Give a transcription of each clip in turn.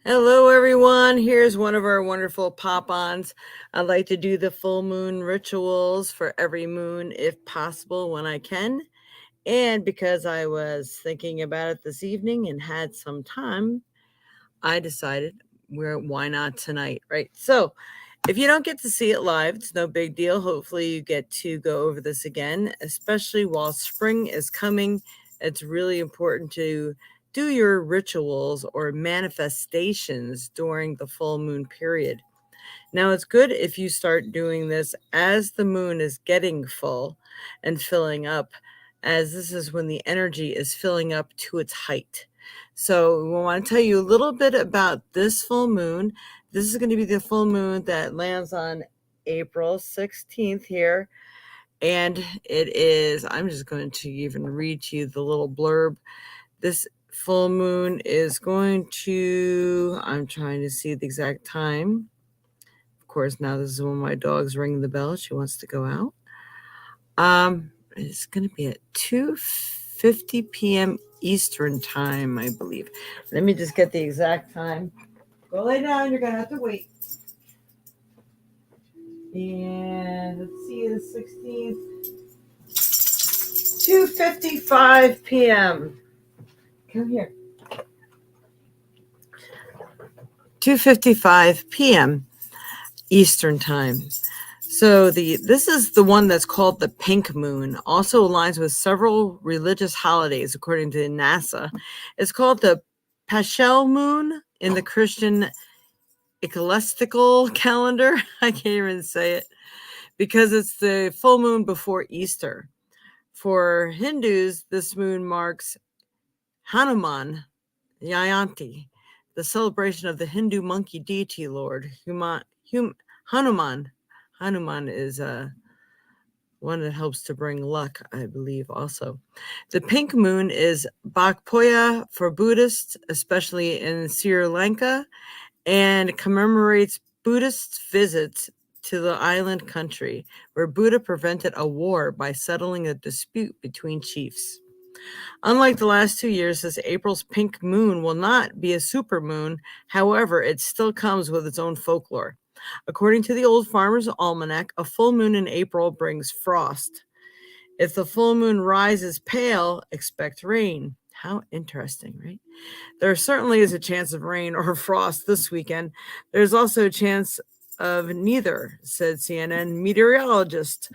Hello, everyone. Here's one of our wonderful pop-ons. I like to do the full moon rituals for every moon if possible when I can. And because I was thinking about it this evening and had some time, I decided why not tonight, right? So if you don't get to see it live, it's no big deal. Hopefully you get to go over this again, especially while spring is coming. It's really important to do your rituals or manifestations during the full moon period. Now, it's good if you start doing this as the moon is getting full and filling up, as this is when the energy is filling up to its height. So, we want to tell you a little bit about this full moon. This is going to be the full moon that lands on April 16th here. And it is, I'm just going to even read to you the little blurb. This full moon is going to, I'm trying to see the exact time. Of course, now this is when my dog's ringing the bell. She wants to go out. It's going to be at 2:50 p.m. Eastern time, I believe. Let me just get the exact time. Go lay down. You're going to have to wait. And let's see, the 16th. 2:55 p.m. Come here. 2:55 p.m. Eastern time. So this is the one that's called the pink moon. Also aligns with several religious holidays, according to NASA. It's called the Paschal moon in the Christian ecclesiastical calendar. I can't even say it because it's the full moon before Easter. For Hindus, this moon marks Hanuman Jayanti, the celebration of the Hindu monkey deity lord Hanuman. Hanuman is one that helps to bring luck, I believe, also. The pink moon is Bakpoya for Buddhists, especially in Sri Lanka, and commemorates Buddhist visits to the island country, where Buddha prevented a war by settling a dispute between chiefs. Unlike the last 2 years, this April's pink moon will not be a supermoon. However, it still comes with its own folklore. According to the Old Farmer's Almanac, a full moon in April brings frost. If the full moon rises pale, expect rain. How interesting, right? There certainly is a chance of rain or frost this weekend. There's also a chance of neither, said CNN meteorologist.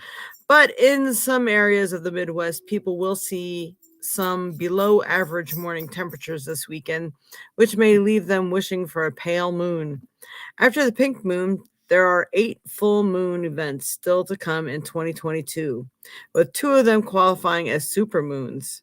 But in some areas of the Midwest, people will see some below average morning temperatures this weekend, which may leave them wishing for a pale moon. After the pink moon, there are 8 full moon events still to come in 2022, with 2 of them qualifying as supermoons.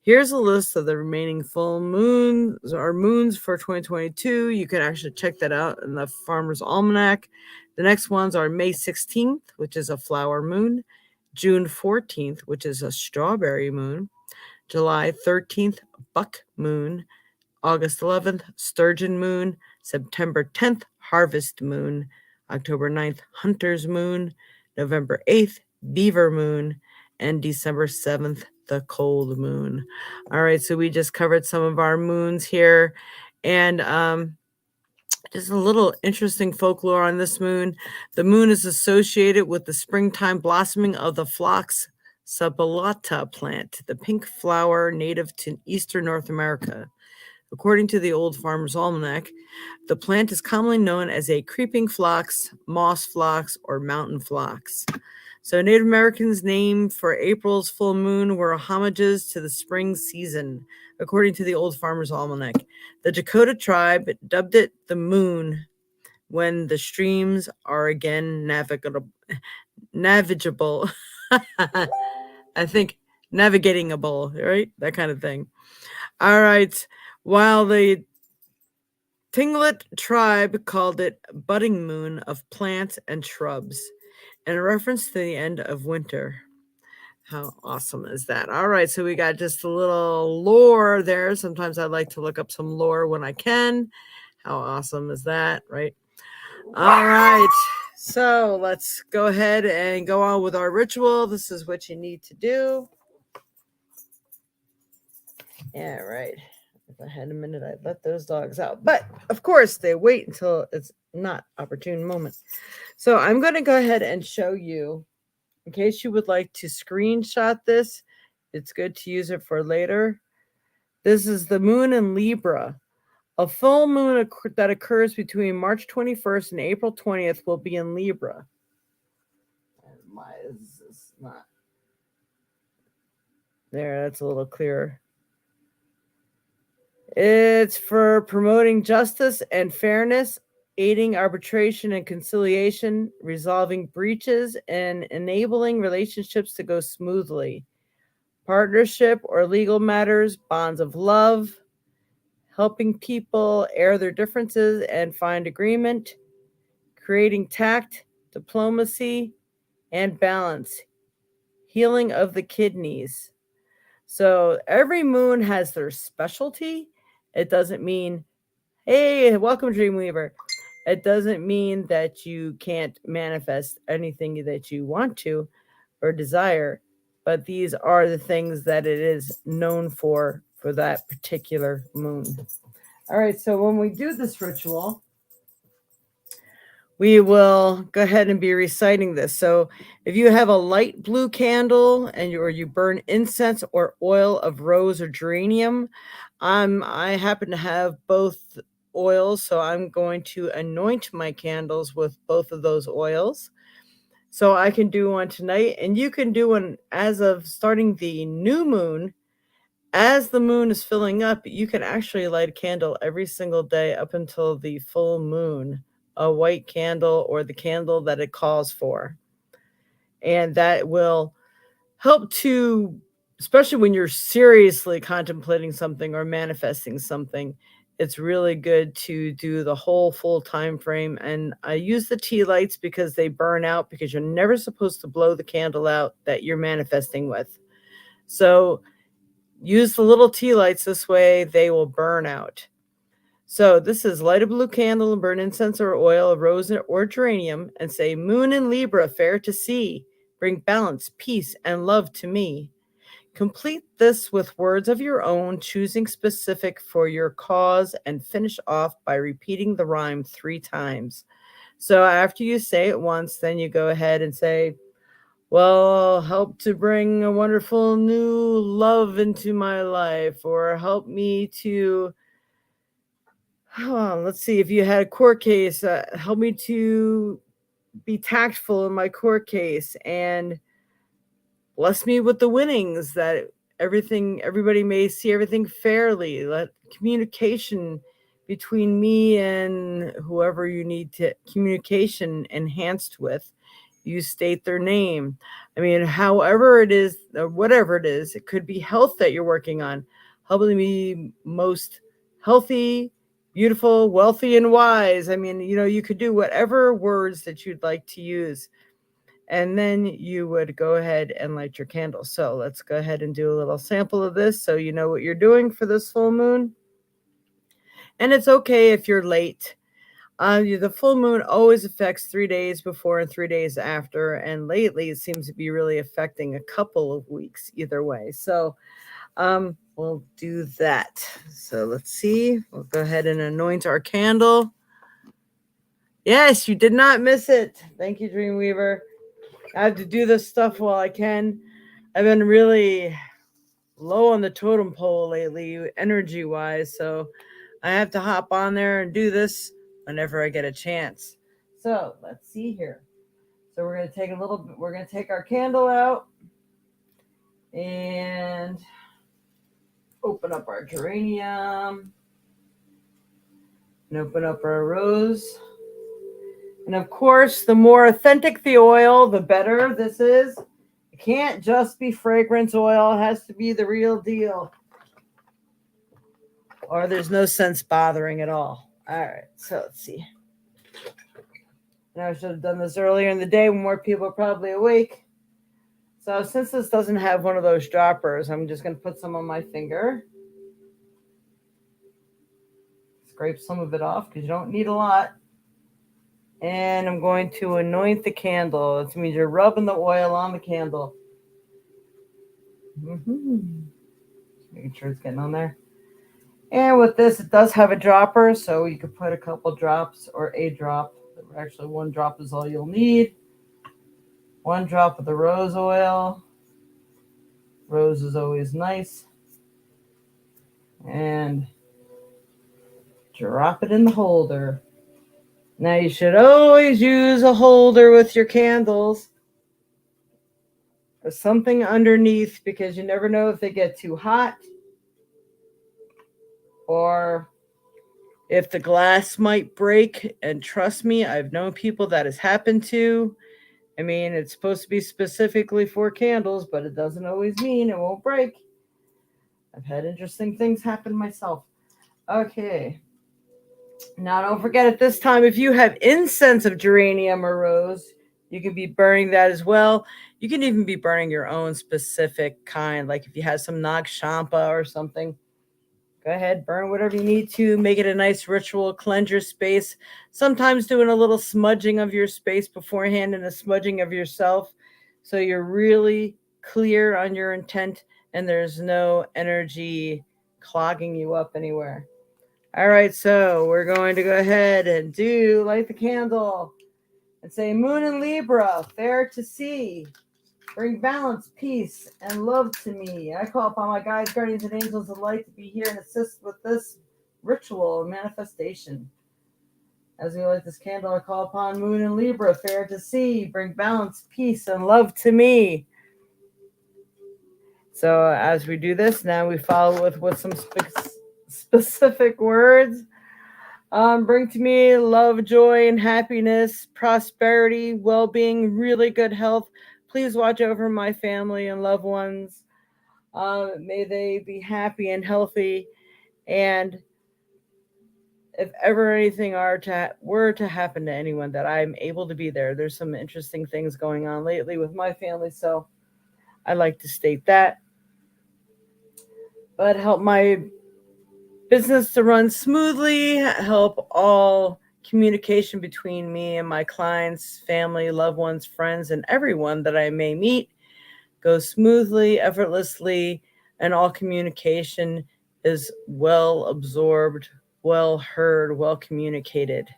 Here's a list of the remaining full moons or moons for 2022. You can actually check that out in the Farmer's Almanac. The next ones are May 16th, which is a flower moon, June 14th, which is a strawberry moon, July 13th, buck moon, August 11th, sturgeon moon, September 10th, harvest moon, October 9th, hunter's moon, November 8th, beaver moon, and December 7th, the cold moon. All right, so we just covered some of our moons here, and just a little interesting folklore on this moon. The moon is associated with the springtime blossoming of the phlox subulata plant, the pink flower native to eastern North America. According to the Old Farmer's Almanac, the plant is commonly known as a creeping phlox, moss phlox, or mountain phlox. So Native Americans' name for April's full moon were homages to the spring season, according to the Old Farmer's Almanac. The Dakota tribe dubbed it the moon when the streams are again navigable. I think navigatingable, right? That kind of thing. All right. While the Tlingit tribe called it budding moon of plants and shrubs, in reference to the end of winter. How awesome is that? All right, so we got just a little lore there. Sometimes I like to look up some lore when I can. How awesome is that, right? All right, so let's go ahead and go on with our ritual. This is what you need to do. Yeah, right. I had a minute, I'd let those dogs out. But of course, they wait until it's not opportune moment. So I'm going to go ahead and show you, in case you would like to screenshot this. It's good to use it for later. This is the moon in Libra. A full moon that occurs between March 21st and April 20th will be in Libra. Why is this not? There, that's a little clearer. It's for promoting justice and fairness, aiding arbitration and conciliation, resolving breaches, and enabling relationships to go smoothly. Partnership or legal matters, bonds of love, helping people air their differences and find agreement, creating tact, diplomacy, and balance, healing of the kidneys. So every moon has their specialty. It doesn't mean, hey, welcome, Dreamweaver. It doesn't mean that you can't manifest anything that you want to or desire, but these are the things that it is known for that particular moon. All right, so when we do this ritual, we will go ahead and be reciting this. So if you have a light blue candle or you burn incense or oil of rose or geranium, I happen to have both oils, so I'm going to anoint my candles with both of those oils. So I can do one tonight, and you can do one as of starting the new moon. As the moon is filling up, you can actually light a candle every single day up until the full moon, a white candle or the candle that it calls for. And that will help to, especially when you're seriously contemplating something or manifesting something, it's really good to do the whole full time frame. And I use the tea lights because they burn out, because you're never supposed to blow the candle out that you're manifesting with. So use the little tea lights, this way they will burn out. So this is light a blue candle and burn incense or oil of rose or geranium and say, moon in Libra, fair to see, bring balance, peace, and love to me. Complete this with words of your own, choosing specific for your cause, and finish off by repeating the rhyme 3 times. So after you say it once, then you go ahead and say, well, help to bring a wonderful new love into my life, or help me to, let's see, if you had a court case, help me to be tactful in my court case, and bless me with the winnings, that everybody may see everything fairly. Let communication between me and whoever you need to communication enhanced with, you state their name. I mean, however it is, or whatever it is, it could be health that you're working on. Helping me most healthy, beautiful, wealthy, and wise. I mean, you could do whatever words that you'd like to use. And then you would go ahead and light your candle. So let's go ahead and do a little sample of this so you know what you're doing for this full moon. And it's okay if you're late. The full moon always affects 3 days before and 3 days after. And lately, it seems to be really affecting a couple of weeks either way. So we'll do that. So let's see. We'll go ahead and anoint our candle. Yes, you did not miss it. Thank you, Dreamweaver. I have to do this stuff while I can. I've been really low on the totem pole lately, energy-wise, so I have to hop on there and do this whenever I get a chance. So let's see here. So we're going to take our candle out and open up our geranium and open up our rose. And of course, the more authentic the oil, the better this is. It can't just be fragrance oil. It has to be the real deal, or there's no sense bothering at all. All right, so let's see. Now, I should have done this earlier in the day when more people are probably awake. So since this doesn't have one of those droppers, I'm just going to put some on my finger. Scrape some of it off because you don't need a lot. And I'm going to anoint the candle. That means you're rubbing the oil on the candle. Making sure it's getting on there. And with this, it does have a dropper, so you could put a couple drops or a drop. Actually, one drop is all you'll need. One drop of the rose oil. Rose is always nice. And drop it in the holder. Now you should always use a holder with your candles or something underneath, because you never know if they get too hot or if the glass might break. And trust me, I've known people that has happened to. I mean, it's supposed to be specifically for candles, but it doesn't always mean it won't break. I've had interesting things happen myself. Okay. Now, don't forget at this time, if you have incense of geranium or rose, you can be burning that as well. You can even be burning your own specific kind. Like if you have some Nag Champa or something, go ahead, burn whatever you need to. Make it a nice ritual, cleanse your space. Sometimes doing a little smudging of your space beforehand and a smudging of yourself, so you're really clear on your intent and there's no energy clogging you up anywhere. All right, so we're going to go ahead and light the candle and say, Moon in Libra, fair to see. Bring balance, peace, and love to me. I call upon my guides, guardians, and angels of light to be here and assist with this ritual manifestation. As we light this candle, I call upon Moon in Libra, fair to see. Bring balance, peace, and love to me. So as we do this, now we follow with some specific words. Bring to me love, joy, and happiness, prosperity, well-being, really good health. Please watch over my family and loved ones. May they be happy and healthy. And if ever anything were to happen to anyone, that I'm able to be there. There's some interesting things going on lately with my family, so I'd like to state that. But help my business to run smoothly, help all communication between me and my clients, family, loved ones, friends, and everyone that I may meet go smoothly, effortlessly, and all communication is well absorbed, well heard, well communicated.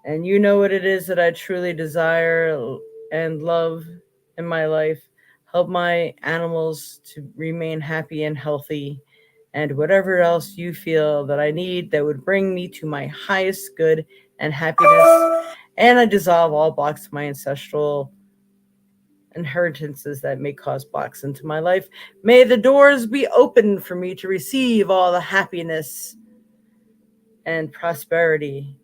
And you know what it is that I truly desire and love in my life. Help my animals to remain happy and healthy, and whatever else you feel that I need that would bring me to my highest good and happiness. And I dissolve all blocks to my ancestral inheritances that may cause blocks into my life. May the doors be open for me to receive all the happiness and prosperity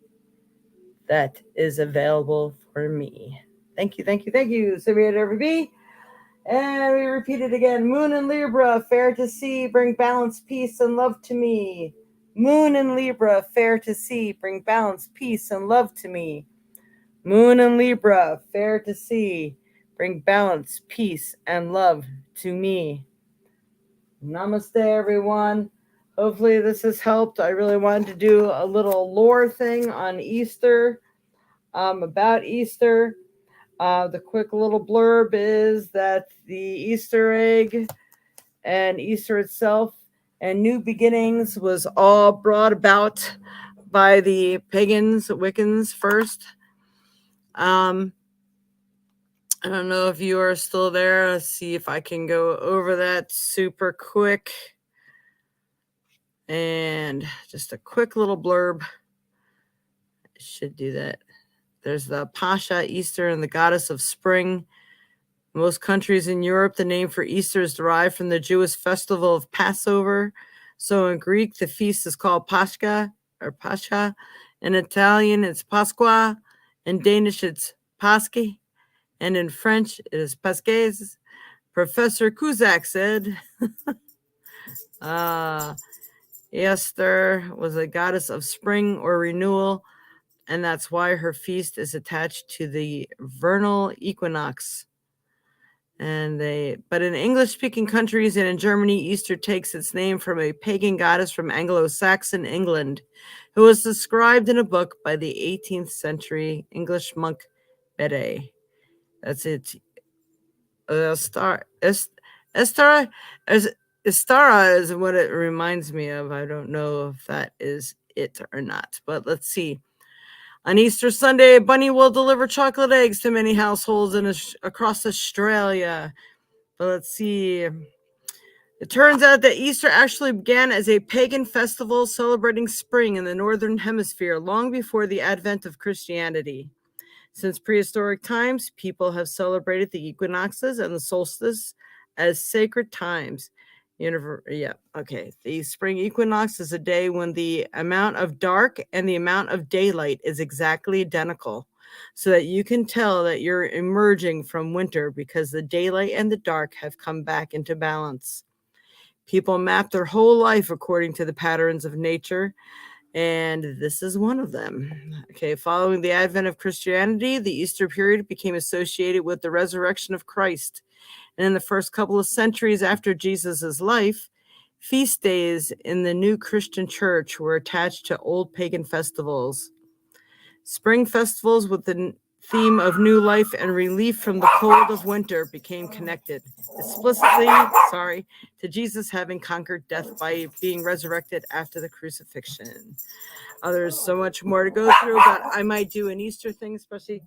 that is available for me. Thank you, thank you, thank you. So we had everybody. And we repeat it again. Moon in Libra, fair to see, bring balance, peace, and love to me. Moon in Libra, fair to see, bring balance, peace, and love to me. Moon in Libra, fair to see, bring balance, peace, and love to me. Namaste, everyone. Hopefully this has helped. I really wanted to do a little lore thing on Easter, about Easter. The quick little blurb is that the Easter egg and Easter itself and new beginnings was all brought about by the pagans, Wiccans first. I don't know if you are still there. Let's see if I can go over that super quick. And just a quick little blurb. I should do that. There's the Pascha, Easter, and the goddess of spring. In most countries in Europe, the name for Easter is derived from the Jewish festival of Passover. So in Greek, the feast is called Pascha or Pascha. In Italian, it's Pasqua. In Danish, it's Pasche. And in French, it is Pasques. Professor Cusack said, Easter was a goddess of spring or renewal, and that's why her feast is attached to the vernal equinox. But in English-speaking countries and in Germany, Easter takes its name from a pagan goddess from Anglo-Saxon England, who was described in a book by the 18th century English monk Bede. That's it. Esther Istara is what it reminds me of. I don't know if that is it or not, but let's see. On Easter Sunday, a bunny will deliver chocolate eggs to many households across Australia. But let's see. It turns out that Easter actually began as a pagan festival celebrating spring in the Northern Hemisphere long before the advent of Christianity. Since prehistoric times, people have celebrated the equinoxes and the solstice as sacred times. The spring equinox is a day when the amount of dark and the amount of daylight is exactly identical, so that you can tell that you're emerging from winter because the daylight and the dark have come back into balance. People map their whole life according to the patterns of nature, and this is one of them. Okay, following the advent of Christianity, the Easter period became associated with the resurrection of Christ. And in the first couple of centuries after Jesus' life, feast days in the new Christian church were attached to old pagan festivals. Spring festivals with the theme of new life and relief from the cold of winter became connected explicitly, to Jesus having conquered death by being resurrected after the crucifixion. There's so much more to go through, but I might do an Easter thing, especially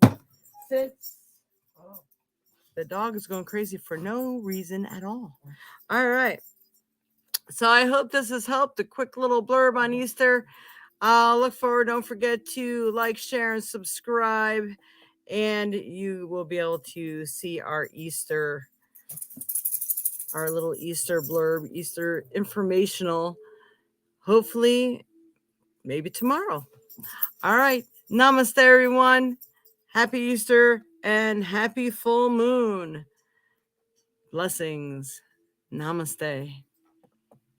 since the dog is going crazy for no reason at all. All right. So I hope this has helped. A quick little blurb on Easter. Look forward. Don't forget to like, share, and subscribe. And you will be able to see our little Easter blurb, Easter informational, hopefully, maybe tomorrow. All right. Namaste, everyone. Happy Easter and happy full moon. Blessings. Namaste.